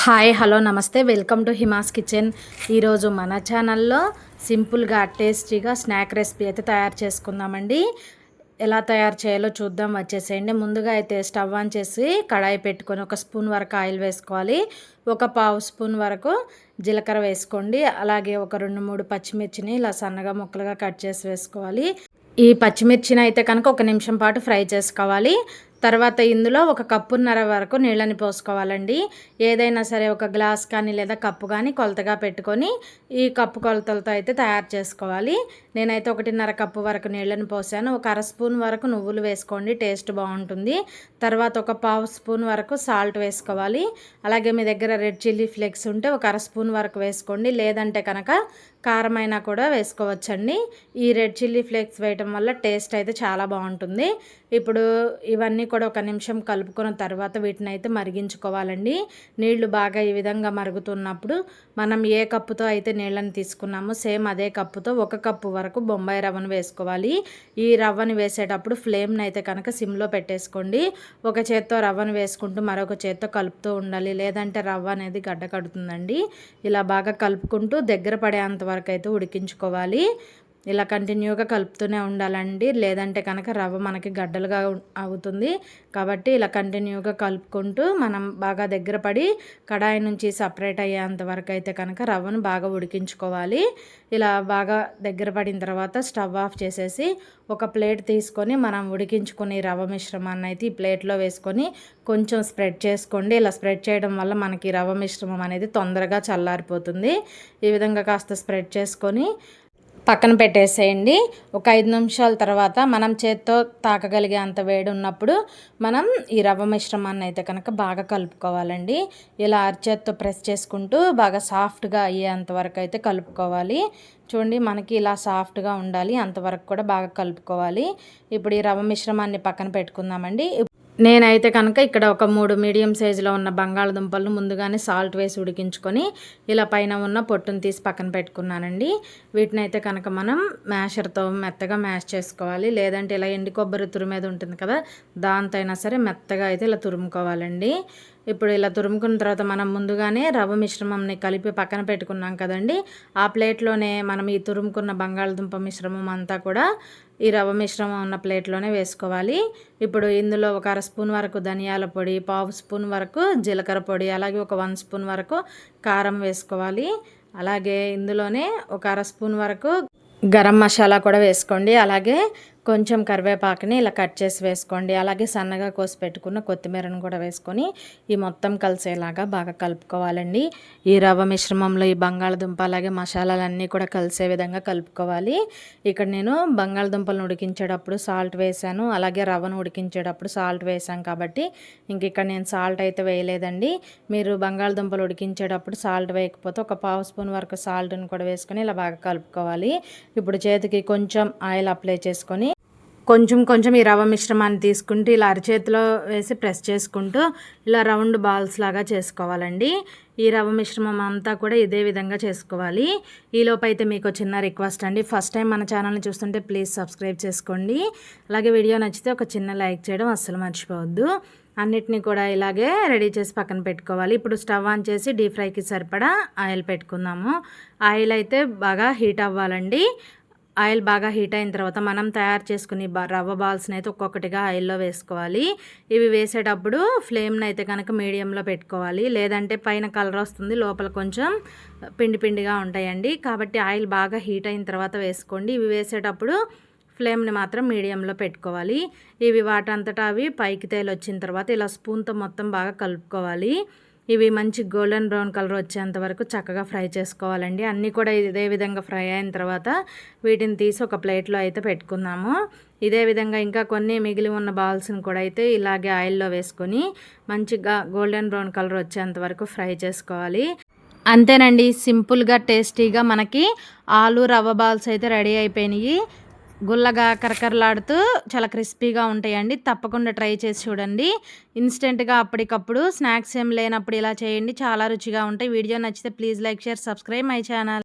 Hi hello నమస్తే welcome to Hima's kitchen. ఈరోజు మన ఛానల్లో సింపుల్గా టేస్టీగా స్నాక్ రెసిపీ అయితే తయారు చేసుకుందామండి. ఎలా తయారు చేయాలో చూద్దాం, వచ్చేసేయండి. ముందుగా అయితే స్టవ్ ఆన్ చేసి కడాయి పెట్టుకొని ఒక స్పూన్ వరకు ఆయిల్ వేసుకోవాలి. ఒక పావు స్పూన్ వరకు జీలకర్ర వేసుకోండి. అలాగే ఒక 2-3 పచ్చిమిర్చిని ఇలా సన్నగా ముక్కలుగా కట్ చేసి వేసుకోవాలి. ఈ పచ్చిమిర్చిని అయితే కనుక 1 నిమిషం పాటు ఫ్రై చేసుకోవాలి. తర్వాత ఇందులో 1 కప్పున్నర వరకు నీళ్ళని పోసుకోవాలండి. ఏదైనా సరే ఒక గ్లాస్ కానీ లేదా కప్పు కానీ కొలతగా పెట్టుకొని ఈ కప్పు కొలతలతో అయితే తయారు చేసుకోవాలి. నేనైతే 1.5 కప్పు వరకు నీళ్ళని పోసాను. ఒక అర స్పూన్ వరకు నువ్వులు వేసుకోండి, టేస్ట్ బాగుంటుంది. తర్వాత ఒక పావు స్పూన్ వరకు సాల్ట్ వేసుకోవాలి. అలాగే మీ దగ్గర రెడ్ చిల్లీ ఫ్లేక్స్ ఉంటే ఒక అర స్పూన్ వరకు వేసుకోండి, లేదంటే కనుక కారమైనా కూడా వేసుకోవచ్చండి. ఈ రెడ్ చిల్లీ ఫ్లేక్స్ వేయటం వల్ల టేస్ట్ అయితే చాలా బాగుంటుంది. ఇప్పుడు ఇవన్నీ కూడా 1 నిమిషం కలుపుకున్న తర్వాత వీటిని అయితే మరిగించుకోవాలండి. నీళ్లు బాగా ఈ విధంగా మరుగుతున్నప్పుడు మనం ఏ కప్పుతో అయితే నీళ్ళని తీసుకున్నామో సేమ్ అదే కప్పుతో 1 కప్పు వరకు బొంబాయి రవ్వను వేసుకోవాలి. ఈ రవ్వని వేసేటప్పుడు ఫ్లేమ్ని అయితే కనుక సిమ్లో పెట్టేసుకోండి. ఒక చేత్తో రవ్వను వేసుకుంటూ మరొక చేత్తో కలుపుతూ ఉండాలి, లేదంటే రవ్వ అనేది గడ్డ కడుతుందండి. ఇలా బాగా కలుపుకుంటూ దగ్గర పడేంత వరకు అయితే ఉడికించుకోవాలి. ఇలా కంటిన్యూగా కలుపుతూనే ఉండాలండి, లేదంటే కనుక రవ్వ మనకి గడ్డలుగా అవుతుంది. కాబట్టి ఇలా కంటిన్యూగా కలుపుకుంటూ మనం బాగా దగ్గర పడి కడాయి నుంచి సపరేట్ అయ్యేంత వరకు అయితే కనుక రవ్వను బాగా ఉడికించుకోవాలి. ఇలా బాగా దగ్గర పడిన తర్వాత స్టవ్ ఆఫ్ చేసేసి ఒక ప్లేట్ తీసుకొని మనం ఉడికించుకుని రవ్వ మిశ్రమాన్ని అయితే ఈ ప్లేట్లో వేసుకొని కొంచెం స్ప్రెడ్ చేసుకోండి. ఇలా స్ప్రెడ్ చేయడం వల్ల మనకి రవ్వ మిశ్రమం అనేది తొందరగా చల్లారిపోతుంది. ఈ విధంగా కాస్త స్ప్రెడ్ చేసుకొని పక్కన పెట్టేసేయండి. ఒక 5 నిమిషాల తర్వాత మనం చేత్తో తాకగలిగే అంత వేడి ఉన్నప్పుడు మనం ఈ రవ్వ మిశ్రమాన్ని అయితే కనుక బాగా కలుపుకోవాలండి. ఇలా అరచేత్తో ప్రెస్ చేసుకుంటూ బాగా సాఫ్ట్గా అయ్యేంత వరకు అయితే కలుపుకోవాలి. చూడండి, మనకి ఇలా సాఫ్ట్గా ఉండాలి, అంతవరకు కూడా బాగా కలుపుకోవాలి. ఇప్పుడు ఈ రవ్వ మిశ్రమాన్ని పక్కన పెట్టుకుందామండి. నేనైతే కనుక ఇక్కడ ఒక 3 మీడియం సైజులో ఉన్న బంగాళదుంపలను ముందుగానే సాల్ట్ వేసి ఉడికించుకొని ఇలా పైన ఉన్న పొట్టును తీసి పక్కన పెట్టుకున్నానండి. వీటిని అయితే కనుక మనం మ్యాషర్తో మెత్తగా మ్యాష్ చేసుకోవాలి, లేదంటే ఇలా ఎండు కొబ్బరి తురిమేది ఉంటుంది కదా, దాంతో అయినా సరే మెత్తగా అయితే ఇలా తురుముకోవాలండి. ఇప్పుడు ఇలా తురుముకున్న తర్వాత మనం ముందుగానే రవ్వ మిశ్రమంని కలిపి పక్కన పెట్టుకున్నాం కదండి, ఆ ప్లేట్లోనే మనం ఈ తురుముకున్న బంగాళదుంప మిశ్రమం అంతా కూడా ఈ రవ్వ మిశ్రమం ఉన్న ప్లేట్లోనే వేసుకోవాలి. ఇప్పుడు ఇందులో ఒక అర స్పూన్ వరకు ధనియాల పొడి, పావు స్పూన్ వరకు జీలకర్ర పొడి, అలాగే ఒక 1 స్పూన్ వరకు కారం వేసుకోవాలి. అలాగే ఇందులోనే ఒక అర స్పూన్ వరకు గరం మసాలా కూడా వేసుకోండి. అలాగే కొంచెం కరివేపాకుని ఇలా కట్ చేసి వేసుకోండి. అలాగే సన్నగా కోసి పెట్టుకున్న కొత్తిమీరను కూడా వేసుకొని ఈ మొత్తం కలిసేలాగా బాగా కలుపుకోవాలండి. ఈ రవ్వ మిశ్రమంలో ఈ బంగాళదుంప అలాగే మసాలాలన్నీ కూడా కలిసే విధంగా కలుపుకోవాలి. ఇక్కడ నేను బంగాళదుంపలను ఉడికించేటప్పుడు సాల్ట్ వేసాను, అలాగే రవ్వను ఉడికించేటప్పుడు సాల్ట్ వేసాను కాబట్టి ఇంక ఇక్కడ నేను సాల్ట్ అయితే వేయలేదండి. మీరు బంగాళదుంపలు ఉడికించేటప్పుడు సాల్ట్ వేయకపోతే ఒక పావు స్పూన్ వరకు సాల్ట్ని కూడా వేసుకొని ఇలా బాగా కలుపుకోవాలి. ఇప్పుడు చేతికి కొంచెం ఆయిల్ అప్లై చేసుకొని కొంచెం ఈ రవ్వ మిశ్రమాన్ని తీసుకుంటూ ఇలా అరచేతిలో వేసి ప్రెస్ చేసుకుంటూ ఇలా రౌండ్ బాల్స్ లాగా చేసుకోవాలండి. ఈ రవ్వ మిశ్రమం అంతా కూడా ఇదే విధంగా చేసుకోవాలి. ఈలోపు అయితే మీకు చిన్న రిక్వెస్ట్ అండి, ఫస్ట్ టైం మన ఛానల్ని చూస్తుంటే ప్లీజ్ సబ్స్క్రైబ్ చేసుకోండి. అలాగే వీడియో నచ్చితే ఒక చిన్న లైక్ చేయడం అస్సలు మర్చిపోవద్దు. అన్నిటినీ కూడా ఇలాగే రెడీ చేసి పక్కన పెట్టుకోవాలి. ఇప్పుడు స్టవ్ ఆన్ చేసి డీప్ ఫ్రైకి సరిపడా ఆయిల్ పెట్టుకుందాము. ఆయిల్ అయితే బాగా హీట్ అవ్వాలండి. ఆయిల్ బాగా హీట్ అయిన తర్వాత మనం తయారు చేసుకుని రవ్వ బాల్స్ని అయితే ఒక్కొక్కటిగా ఆయిల్లో వేసుకోవాలి. ఇవి వేసేటప్పుడు ఫ్లేమ్ని అయితే కనుక మీడియంలో పెట్టుకోవాలి, లేదంటే పైన కలర్ వస్తుంది, లోపల కొంచెం పిండిగా ఉంటాయండి. కాబట్టి ఆయిల్ బాగా హీట్ అయిన తర్వాత వేసుకోండి. ఇవి వేసేటప్పుడు ఫ్లేమ్ని మాత్రం మీడియంలో పెట్టుకోవాలి. ఇవి వాటంతటా అవి పైకి తేలి వచ్చిన తర్వాత ఇలా స్పూన్తో మొత్తం బాగా కలుపుకోవాలి. ఇవి మంచి గోల్డెన్ బ్రౌన్ కలర్ వచ్చేంత వరకు చక్కగా ఫ్రై చేసుకోవాలండి. అన్నీ కూడా ఇదే విధంగా ఫ్రై అయిన తర్వాత వీటిని తీసి ఒక ప్లేట్లో అయితే పెట్టుకుందాము. ఇదే విధంగా ఇంకా కొన్ని మిగిలి ఉన్న బాల్స్ని కూడా అయితే ఇలాగే ఆయిల్లో వేసుకొని మంచిగా గోల్డెన్ బ్రౌన్ కలర్ వచ్చేంత వరకు ఫ్రై చేసుకోవాలి. అంతేనండి, సింపుల్గా టేస్టీగా మనకి ఆలు రవ్వ బాల్స్ అయితే రెడీ అయిపోయినాయి. గుల్లగా కరకరలాడుతూ చాలా క్రిస్పీగా ఉంటాయండి. తప్పకుండా ట్రై చేసి చూడండి. ఇన్స్టెంట్గా అప్పటికప్పుడు స్నాక్స్ ఏం లేనప్పుడు ఇలా చేయండి, చాలా రుచిగా ఉంటాయి. వీడియో నచ్చితే please like, share, subscribe my channel.